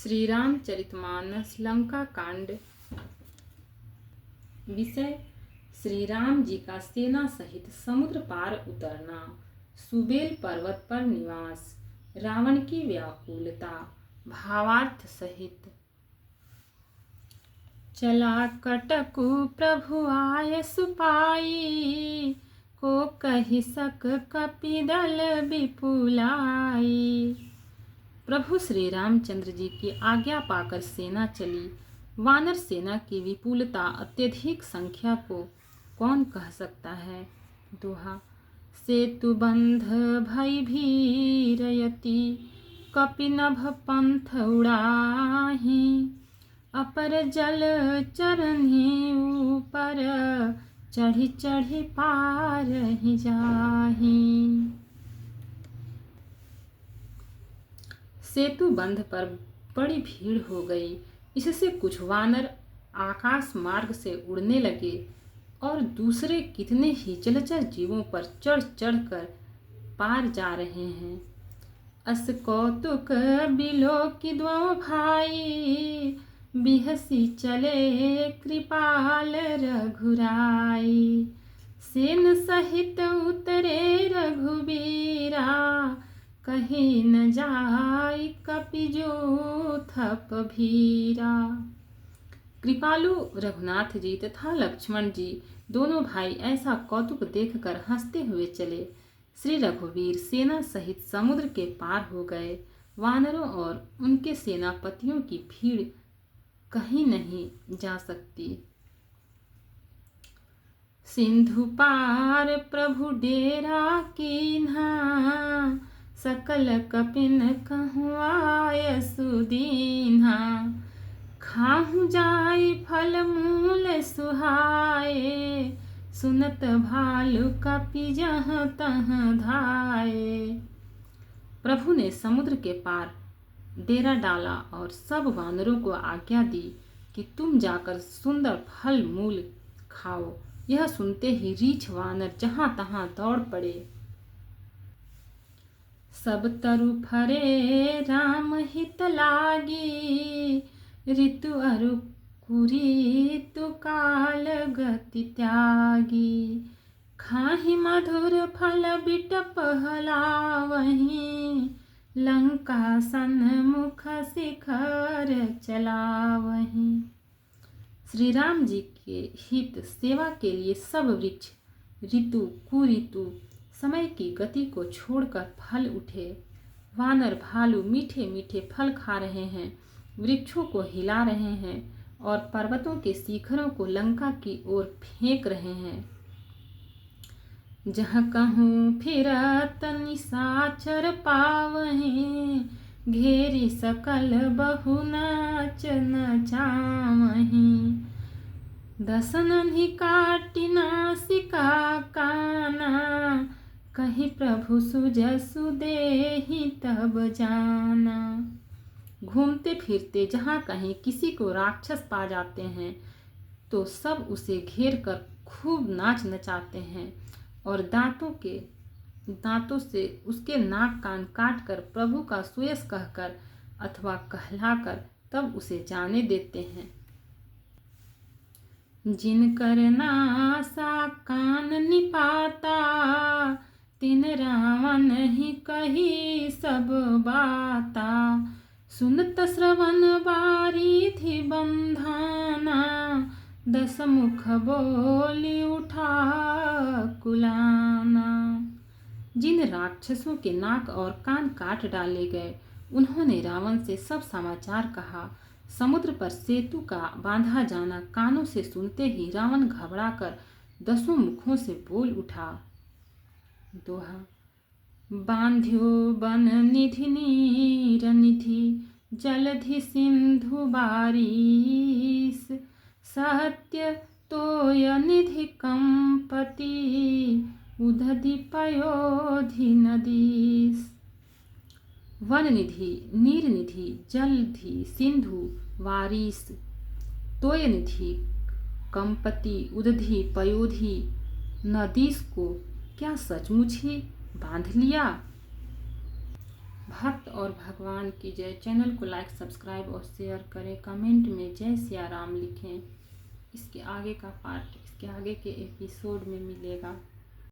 श्री रामचरितमानस लंका कांड। विषय श्री राम जी का सेना सहित समुद्र पार उतरना, सुबेल पर्वत पर निवास, रावण की व्याकुलता। भावार्थ सहित। चला कटकु प्रभु आय सुपाई, को कहि सक कपिदल विपुलाई। प्रभु श्री रामचंद्र जी की आज्ञा पाकर सेना चली। वानर सेना की विपुलता, अत्यधिक संख्या को कौन कह सकता है। दोहा। सेतु बंध भय भीरयति, कपिनभ पंथ उड़ाही, अपर जल चरनी ऊपर, चढ़ी चढ़ी पार ही जाही। सेतु बंध पर बड़ी भीड़ हो गई। इससे कुछ वानर आकाश मार्ग से उड़ने लगे और दूसरे कितने ही जलचर जीवों पर चढ़ चढ़ कर पार जा रहे हैं। अस कौतुक बिलो की द्वौ भाई, बिहसी चले कृपाल रघुराई। सेन सहित उतरे रघुबीरा, कहीं न जाई कपिजो थप भीरा। कृपालु रघुनाथ जी तथा लक्ष्मण जी दोनों भाई ऐसा कौतुक देखकर हंसते हुए चले। श्री रघुवीर सेना सहित समुद्र के पार हो गए। वानरों और उनके सेनापतियों की भीड़ कहीं नहीं जा सकती। सिंधु पार प्रभु डेरा कीन्हा, सकल कपिन कहुआय सुदीन्हा। खाहु जाय फल मूल सुहाए, सुनत भालु कपि जहाँ तहाँ धाये। प्रभु ने समुद्र के पार डेरा डाला और सब वानरों को आज्ञा दी कि तुम जाकर सुंदर फल मूल खाओ। यह सुनते ही रीछ वानर जहाँ तहाँ दौड़ पड़े। सब तरु फरे राम हित लागी, ऋतु अरु कुरीतु काल गति त्यागी। खाहि मधुर फल बिटप हलावहीं, लंका सन्मुख शिखर चलावहीं। श्री राम जी के हित सेवा के लिए सब वृक्ष ऋतु कुऋतु समय की गति को छोड़कर फल उठे। वानर भालू मीठे मीठे फल खा रहे हैं, वृक्षों को हिला रहे हैं और पर्वतों के शिखरों को लंका की ओर फेंक रहे हैं। जहाँ कहूँ फिरत निशाचर पावहीं, घेरी सकल बहु नाच नचावहीं। दसनहि काटि नासिका काना, कहीं प्रभु सुजसु देहि तब जाना। घूमते फिरते जहाँ कहीं किसी को राक्षस पा जाते हैं तो सब उसे घेर कर खूब नाच नचाते हैं और दांतों से उसके नाक कान काट कर प्रभु का सुयस कहकर अथवा कहलाकर तब उसे जाने देते हैं। जिनकर नासा कान निपाता, तिन रावण ही कही सब बाता। सुनत श्रवण बारिधि बंधाना, दस मुख बोली उठा कुलाना। जिन राक्षसों के नाक और कान काट डाले गए उन्होंने रावण से सब समाचार कहा। समुद्र पर सेतु का बांधा जाना कानों से सुनते ही रावण घबराकर दसों मुखों से बोल उठा। दोहा। बांध्यो बन निधि नीर निधि, जलधि सिंधु बारिश। सत्य तोय निधि कंपति, उदधि पयोधि नदीस। वन निधि, नीर निधि, जलधि, सिंधु, वारिस, तोय निधि, कंपति, उदधि, पयोधि, नदीस को क्या सचमुच ही बांध लिया। भक्त और भगवान की जय। चैनल को लाइक, सब्सक्राइब और शेयर करें। कमेंट में जय सिया राम लिखें। इसके आगे का पार्ट, इसके आगे के एपिसोड में मिलेगा।